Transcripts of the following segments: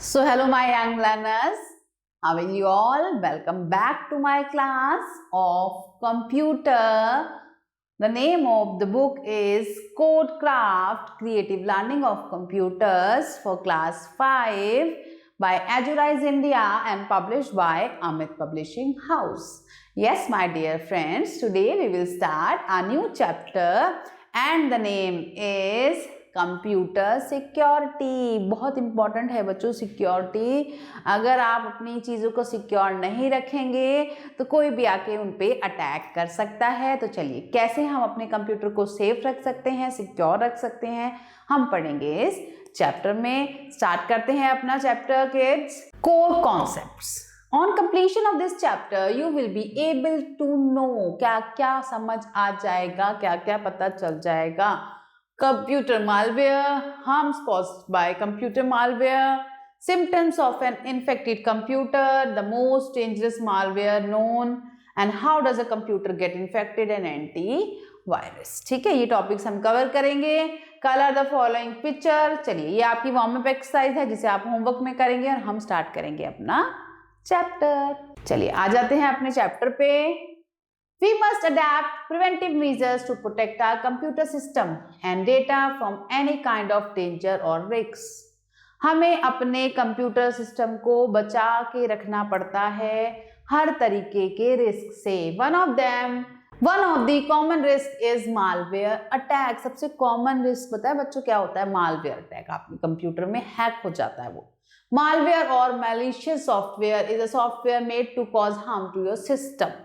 So hello my young learners, how are you all? Welcome back to my class of computer. The name of the book is Codecraft Creative Learning of Computers for class 5 by Azurize India and published by Amit Publishing House. Yes my dear friends, today we will start a new chapter and the name is computer security. बहुत important है बच्चों security. अगर आप अपनी चीज़ों को secure नहीं रखेंगे तो कोई भी आके उन पे अटैक कर सकता है। तो चलिए कैसे हम अपने कंप्यूटर को सेफ रख सकते हैं, सिक्योर रख सकते हैं, हम पढ़ेंगे इस चैप्टर में। स्टार्ट करते हैं अपना chapter kids. Core concepts. On completion of this chapter, you will be able to know क्या क्या समझ आ जाएगा, क्या क्या पता चल जाएगा। Computer malware, harms caused by computer malware, symptoms of an infected computer, the most dangerous malware known, and how does a computer get infected and antivirus। ठीक है, ये टॉपिक्स हम कवर करेंगे। Colour the following picture. चलिए ये आपकी warm up exercise है जिसे आप होमवर्क में करेंगे और हम स्टार्ट करेंगे अपना चैप्टर। चलिए आ जाते हैं अपने चैप्टर पे। We must adapt preventive measures to protect our computer system and data from any kind of danger or risks. हमें अपने कंप्यूटर सिस्टम को बचा के रखना पड़ता है हर तरीके के रिस्क से। One of the common risk is malware attack। सबसे कॉमन रिस्क पता है बच्चों क्या होता है? malware attack। आपके कंप्यूटर में हैक हो जाता है वो। Malware or malicious software is a software made to cause harm to your system.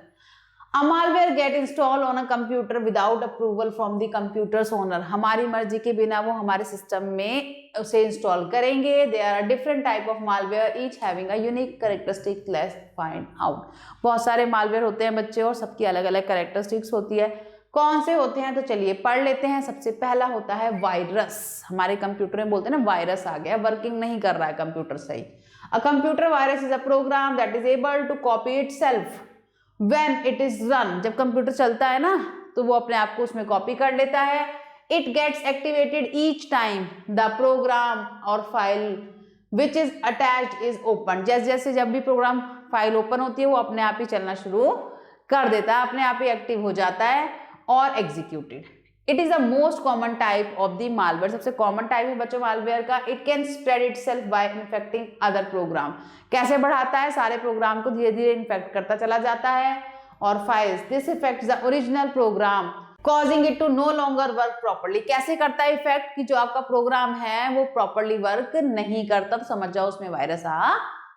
A malware get installed on a computer without approval from the computer's owner। हमारी मर्जी के बिना वो हमारे सिस्टम में उसे इंस्टॉल करेंगे। There are different type of malware, each having a unique characteristic, let's find out। बहुत सारे malware होते हैं बच्चे और सबकी अलग अलग characteristics होती है। कौन से होते हैं तो चलिए पढ़ लेते हैं। सबसे पहला होता है वायरस। हमारे कंप्यूटर में बोलते हैं ना वायरस आ गया, वर्किंग नहीं कर रहा है कंप्यूटर सही। A computer virus is a program that is able to copy itself when it is run। जब कंप्यूटर चलता है ना तो वो अपने आप को उसमें कॉपी कर लेता है। It gets activated each time the program or file which is attached is opened। जैसे जैसे जब भी प्रोग्राम फाइल ओपन होती है वो अपने आप ही चलना शुरू कर देता है, अपने आप ही एक्टिव हो जाता है और executed. It is the most common type of the malware। सबसे कॉमन टाइप है बच्चों मालवेयर का। It can spread itself by infecting other program। कैसे बढ़ाता है? सारे प्रोग्राम को धीरे धीरे इन्फेक्ट करता चला जाता है और files. This affects the original program causing it to no longer work properly। कैसे करता है इफेक्ट कि जो आपका प्रोग्राम है वो प्रॉपरली वर्क नहीं करता, तो समझ जाओ उसमें वायरस आ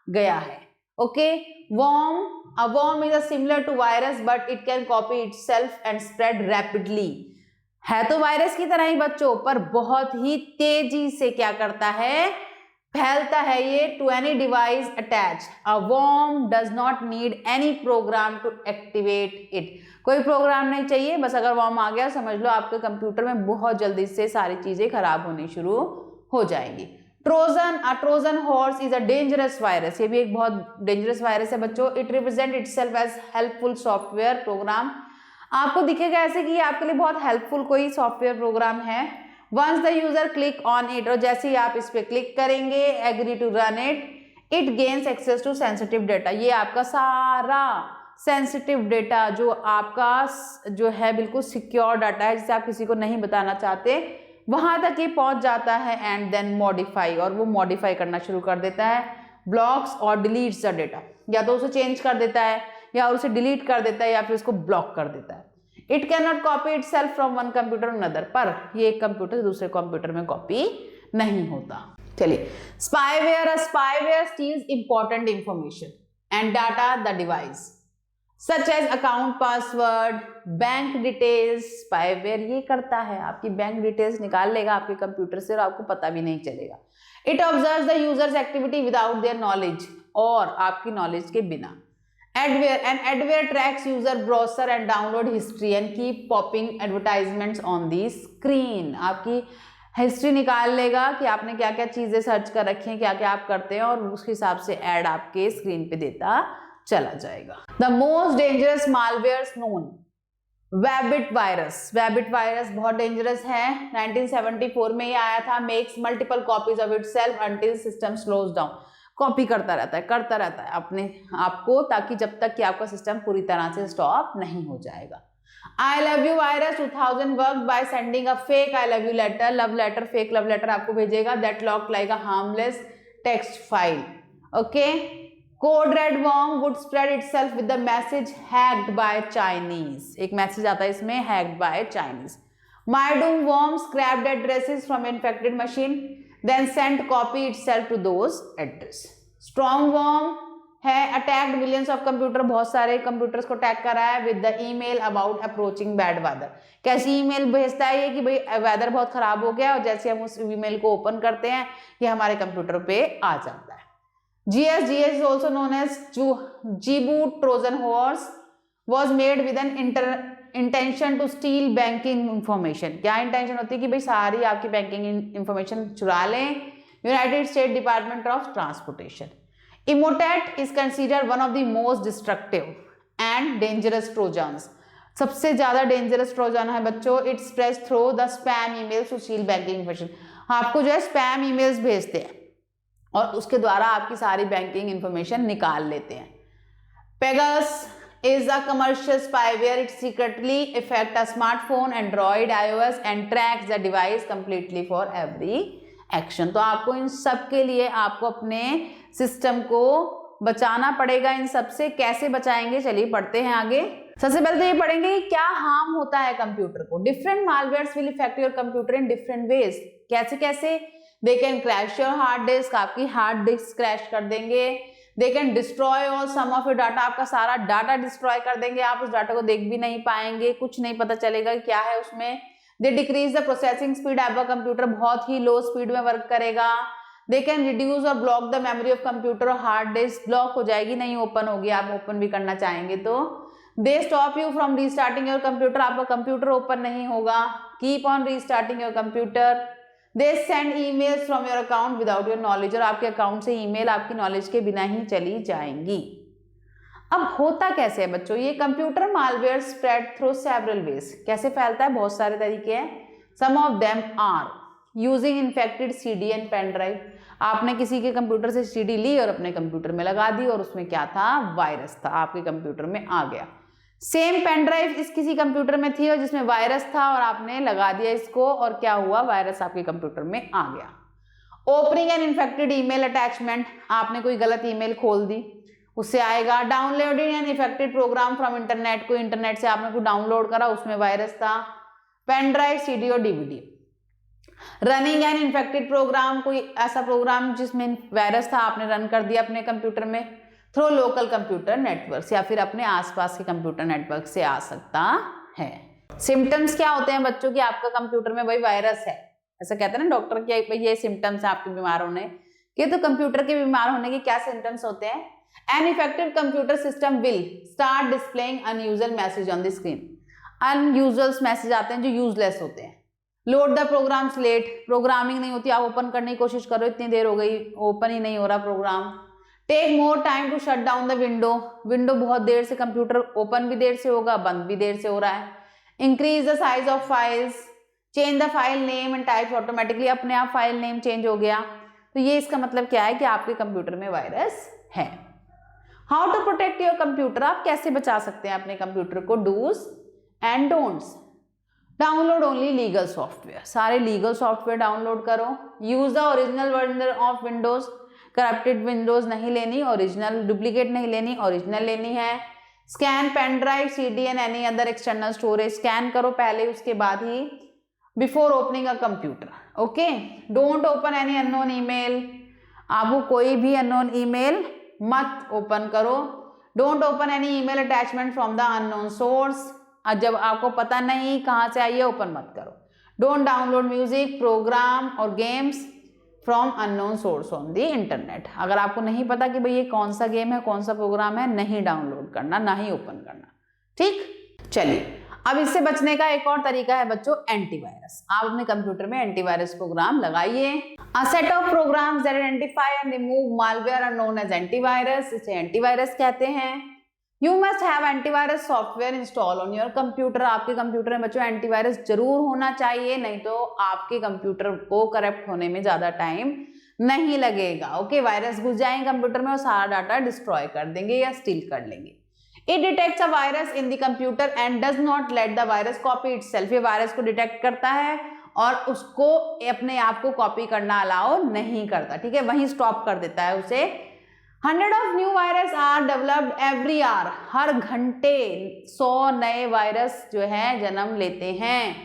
गया है। Okay, a worm is similar to virus but it can copy itself and spread rapidly। है तो वायरस की तरह ही बच्चों, पर बहुत ही तेजी से क्या करता है? फैलता है ये to any device attach. A worm does not need any program to activate it. कोई प्रोग्राम नहीं चाहिए, बस अगर वर्म आ गया समझ लो आपके कंप्यूटर में बहुत जल्दी से सारी चीजें खराब होनी शुरू हो जाएंगी। Trojan, a Trojan horse is a dangerous virus. ये भी एक बहुत डेंजरस वायरस है बच्चों। It represent itself as helpful software program. आपको दिखेगा ऐसे कि आपके लिए बहुत हेल्पफुल कोई सॉफ्टवेयर प्रोग्राम है। Once the user click on it, और जैसे ही आप इस पे क्लिक करेंगे, agree to run it, it gains access to sensitive data. ये आपका सारा सेंसिटिव डेटा जो आपका जो है बिल्कुल सिक्योर डाटा है जिसे आप किसी को नहीं बताना चाहते, वहां तक ये पहुंच जाता है एंड देन मॉडिफाई, और वो मॉडिफाई करना शुरू कर देता है। ब्लॉक्स और डिलीट्स द डेटा, या तो उसे चेंज कर देता है या उसे डिलीट कर देता है या फिर उसको ब्लॉक कर देता है। It can not copy itself from one computer to another, पर ये एक कंप्यूटर से दूसरे कंप्यूटर में कॉपी नहीं होता। चलिए, spyware steals important information and data the device such as account password, bank details. Spyware ये करता है आपकी बैंक डिटेल्स निकाल लेगा आपके कंप्यूटर से और आपको पता भी नहीं चलेगा। It observes the users activity without their knowledge, और आपकी नॉलेज के बिना। Adware tracks user browser and download history and keep popping advertisements on the screen। आपकी हिस्ट्री निकाल लेगा कि आपने क्या क्या चीजें सर्च कर रखी हैं, क्या क्या आप करते हैं, और उस हिसाब से एड आपके स्क्रीन पे देता चला जाएगा। The most dangerous malwares known, Wabbit virus. Wabbit virus बहुत डेंजरस है। 1974 में ये आया था। Makes multiple copies of itself until system slows down। Copy करता रहता है अपने आपको, ताकि जब तक कि आपका सिस्टम पूरी तरह से स्टॉप नहीं हो जाएगा। I love you virus 2000 worked by sending a fake I love you letter, fake love letter आपको भेजेगा, that looked like a harmless text file. Okay, code red worm would spread itself with the message hacked by Chinese. एक message आता है इसमें hacked by Chinese. My doom worm scrapped addresses from infected machine, then sent copy itself to those address. Strong worm है attacked millions of computer, बहुत सारे computers को attack करा है with the email about approaching bad weather. कैसी email भेजता है ये कि भाई वेदर बहुत खराब हो गया, और जैसे हम उस ईमेल को ओपन करते हैं ये हमारे कंप्यूटर पे आ जाता है। GS is also known as Zbot trojan horse was made with an intention to steal banking information. क्या इंटेंशन होती है कि भाई सारी आपकी बैंकिंग इंफॉर्मेशन चुरा लें। United state department of transportation. Emotet is considered one of the most destructive and dangerous trojans. सबसे ज्यादा डेंजरस ट्रोजन है बच्चों, it spreads through the spam emails to steal banking information. आपको जो है स्पैम ईमेल्स भेजते हैं और उसके द्वारा आपकी सारी बैंकिंग इंफॉर्मेशन निकाल लेते हैं। Pegasus is a commercial spyware. It secretly affects a smartphone, Android, iOS and tracks the device completely for every action. तो आपको इन सब के लिए आपको अपने सिस्टम को बचाना पड़ेगा। इन सब से कैसे बचाएंगे, चलिए पढ़ते हैं आगे। सबसे पहले तो ये पढ़ेंगे कि क्या हार्म होता है कंप्यूटर को। Different malwares will effect your computer in different ways. कैसे कैसे? They can crash your hard disk, आपकी हार्ड डिस्क क्रैश कर देंगे। They can destroy all some of your data, आपका सारा डाटा डिस्ट्रॉय कर देंगे, आप उस डाटा को देख भी नहीं पाएंगे, कुछ नहीं पता चलेगा क्या है उसमें। They decrease the processing speed, आपका कंप्यूटर बहुत ही लो स्पीड में वर्क करेगा। दे कैन रिड्यूस और block the memory of computer, और हार्ड डिस्क ब्लॉक हो जाएगी, नहीं ओपन होगी, आप ओपन भी करना चाहेंगे तो। They stop you from restarting your computer, आपका कंप्यूटर ओपन नहीं होगा। Keep on restarting your computer. They send emails from your account without your knowledge, और आपके अकाउंट से ईमेल आपकी नॉलेज के बिना ही चली जाएंगी। अब होता कैसे है बच्चों, ये computer malware spread through several ways. कैसे फैलता है, बहुत सारे तरीके हैं। Some of them are using infected CD and pen drive. आपने किसी के कंप्यूटर से CD ली और अपने कंप्यूटर में लगा दी, और उसमें क्या था, वायरस था, आपके कंप्यूटर में आ गया। सेम पेन ड्राइव इस किसी कंप्यूटर में थी और जिसमें वायरस था, और आपने लगा दिया इसको, और क्या हुआ, वायरस आपके कंप्यूटर में आ गया। Opening an infected email attachment, आपने कोई गलत ईमेल खोल दी, उससे आएगा। Downloading an infected program from internet, को इंटरनेट से आपने को डाउनलोड करा, उसमें वायरस था। पेन ड्राइव, CD और DVD। Running an infected program, कोई ऐसा प्रोग्राम जिसमें वायरस था, आपने रन कर दिया अपने कंप्यूटर में थ्रू लोकल कंप्यूटर नेटवर्क, या फिर अपने आसपास के कंप्यूटर नेटवर्क से आ सकता है। सिम्टम्स क्या होते हैं बच्चों की, आपका कंप्यूटर में भाई वायरस है, ऐसा कहते हैं ना डॉक्टर की, ये सिम्टम्स है आपके बीमार होने के। तो कंप्यूटर के बीमार होने के क्या सिम्टम्स होते हैं? An infected computer system will start displaying unusual message on the screen. Unusual message आते हैं जो यूजलेस होते हैं। Load the programs late, programming नहीं होती, आप ओपन करने की कोशिश करो, इतनी देर हो गई, ओपन ही नहीं हो रहा program. Take more time to shut down the window, window बहुत देर से, कंप्यूटर ओपन भी देर से होगा, बंद भी देर से हो रहा है। Increase the size of files, change the file name and types automatically, अपने आप फाइल नेम चेंज हो गया। तो ये इसका मतलब क्या है कि आपके कंप्यूटर में वायरस है। How to protect your computer, आप कैसे बचा सकते हैं अपने कंप्यूटर को। Dos and don'ts, download only legal software, सारे लीगल सॉफ्टवेयर डाउनलोड करो। Use the original version of Windows, corrupted Windows नहीं लेनी, ओरिजिनल, डुप्लीकेट नहीं लेनी, ओरिजिनल लेनी है। Scan pen drive, CD and any other external storage, scan करो पहले, उसके बाद ही before opening a computer. Okay, don't open any unknown email, आपको कोई भी अननोन ईमेल मत ओपन करो। Don't open any email attachment from the unknown source, जब आपको पता नहीं कहाँ से आई है ओपन मत करो। डोंट डाउनलोड म्यूजिक, प्रोग्राम और games from unknown source on the internet, अगर आपको नहीं पता कि भाई ये कौन सा गेम है, कौन सा प्रोग्राम है, नहीं डाउनलोड करना, ना ही ओपन करना। ठीक, चलिए अब इससे बचने का एक और तरीका है बच्चों, एंटीवायरस। आप अपने कंप्यूटर में एंटीवायरस प्रोग्राम लगाइए। A set of programs that identify and remove malware are known as antivirus, इसे एंटीवायरस कहते हैं। You must have antivirus software install on your computer, आपके कंप्यूटर में बच्चों एंटीवायरस जरूर होना चाहिए, नहीं तो आपके कंप्यूटर को करप्ट होने में ज्यादा टाइम नहीं लगेगा। ओके, वायरस घुस जाएंगे कंप्यूटर में और सारा डाटा डिस्ट्रॉय कर देंगे या स्टील कर लेंगे। It detects a virus in the computer and does not let the virus copy itself. ये वायरस को डिटेक्ट करता है और उसको अपने आप को कॉपी करना अलाउ नहीं करता, ठीक है, वहीं स्टॉप कर देता है उसे। 100 of new virus are developed every hour. हर घंटे 100 नए वायरस जो है जन्म लेते हैं।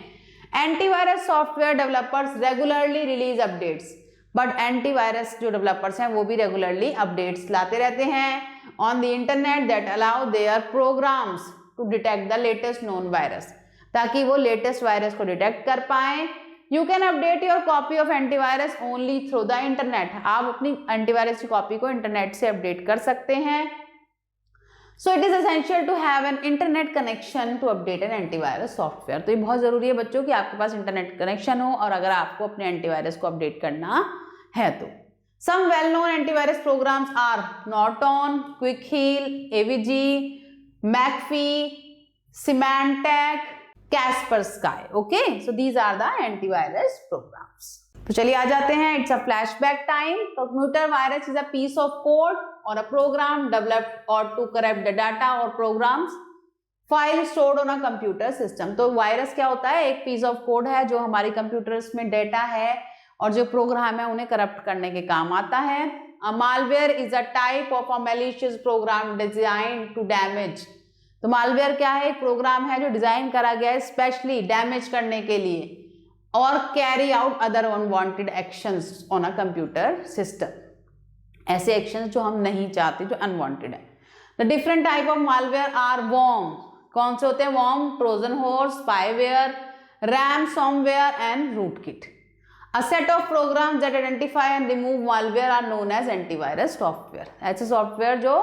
Antivirus software developers regularly release updates, but antivirus जो डेवलपर्स हैं वो भी रेगुलरली अपडेट्स लाते रहते हैं on the internet that allow their programs to detect the latest known virus, ताकि वो लेटेस्ट वायरस को डिटेक्ट कर पाएं। You can update your copy of antivirus only through the internet. आप अपनी एंटीवायरस की कॉपी को इंटरनेट से अपडेट कर सकते हैं। So it is essential to have an internet connection to update an antivirus software. तो ये बहुत जरूरी है बच्चों कि आपके पास इंटरनेट कनेक्शन हो और अगर आपको अपने एंटीवायरस को अपडेट करना है तो। Some well known antivirus programs are Norton, Quick Heal, AVG, McAfee, Symantec, Kaspersky. Okay, so these are the antivirus programs. तो चलिए आ जाते हैं, it's a flashback time. Computer virus is a piece of code और a program developed और to corrupt the data और programs file stored on a computer system. तो virus क्या होता है? एक पीस ऑफ कोड है जो हमारी कंप्यूटर्स में डेटा है और जो प्रोग्राम है उन्हें करप्ट करने के काम आता है। A malware is a type of a malicious program designed to damage. तो मालवेयर क्या है? एक प्रोग्राम है जो डिजाइन करा गया है स्पेशली डैमेज करने के लिए और carry out other unwanted actions on a computer system. ऐसे एक्शंस जो हम नहीं चाहते, जो अनवांटेड है। The different type of malware are worm. कौन से होते हैं? Worm, Trojan horse, spyware, ransomware and rootkit. A set of programs that identify and remove malware are known as antivirus software. ऐसे सॉफ्टवेयर जो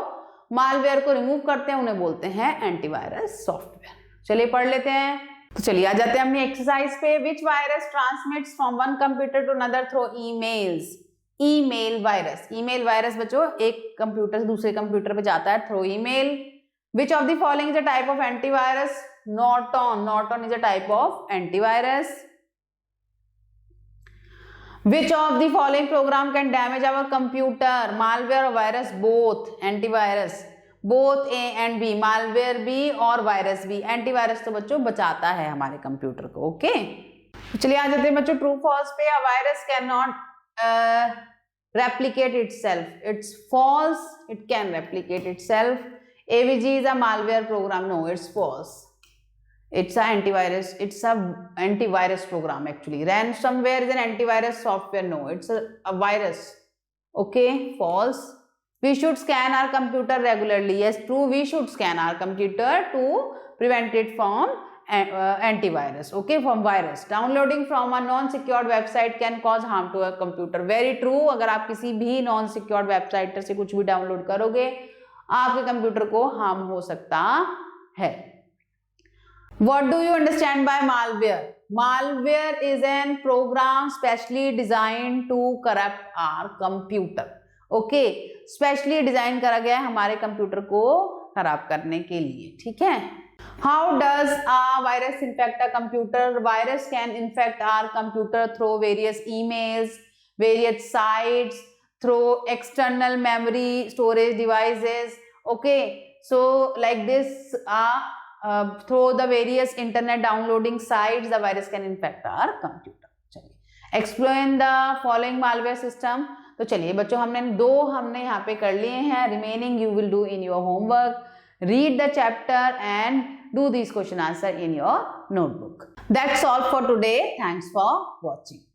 मालवेयर को remove करते हैं उन्हें बोलते हैं एंटीवायरस सॉफ्टवेयर। चलिए पढ़ लेते हैं। तो चलिए आ जाते हैं अपनी एक्सरसाइज पे। Which virus transmits from one computer to another through emails? Email virus. Email virus बच्चों एक कंप्यूटर से दूसरे कंप्यूटर पे जाता है through email. Which of the following is a type of antivirus? Norton. Norton is a type of antivirus. Which of the following program can damage our computer? Malware or virus? Both. Antivirus. Both A and B. Malware भी और virus भी। Antivirus तो बच्चों बचाता है हमारे computer को। Okay, चलिए आ जाते हैं बच्चों ट्रू फॉल्स पे। A virus cannot replicate itself. It's false. It can replicate itself. AVG is a malware program. No, it's false. It's a antivirus. It's a antivirus program actually. Ransomware is an antivirus software. No, it's a virus. Okay, false. We should scan our computer regularly. Yes, true. We should scan our computer to prevent it from antivirus. Okay, from virus. Downloading from a non-secured website can cause harm to a computer. Very true. अगर आप किसी भी non-secured website से कुछ भी download करोगे आपके computer को हार्म हो सकता है। What do you understand by malware? Malware is an program specially designed to corrupt our computer. Okay, specially design करा गया है हमारे कंप्यूटर को खराब करने के लिए। ठीक है। How does a virus infect a computer? Virus can infect our computer through various emails, various sites, through external memory storage devices. Okay, so like this through the various internet downloading sites the virus can infect our computer. चलिए explain the following malware system. तो चलिए बच्चों हमने यहाँ पे कर लिए हैं। remaining you will do in your homework. Read the chapter and do these question answer in your notebook. That's all for today. Thanks for watching.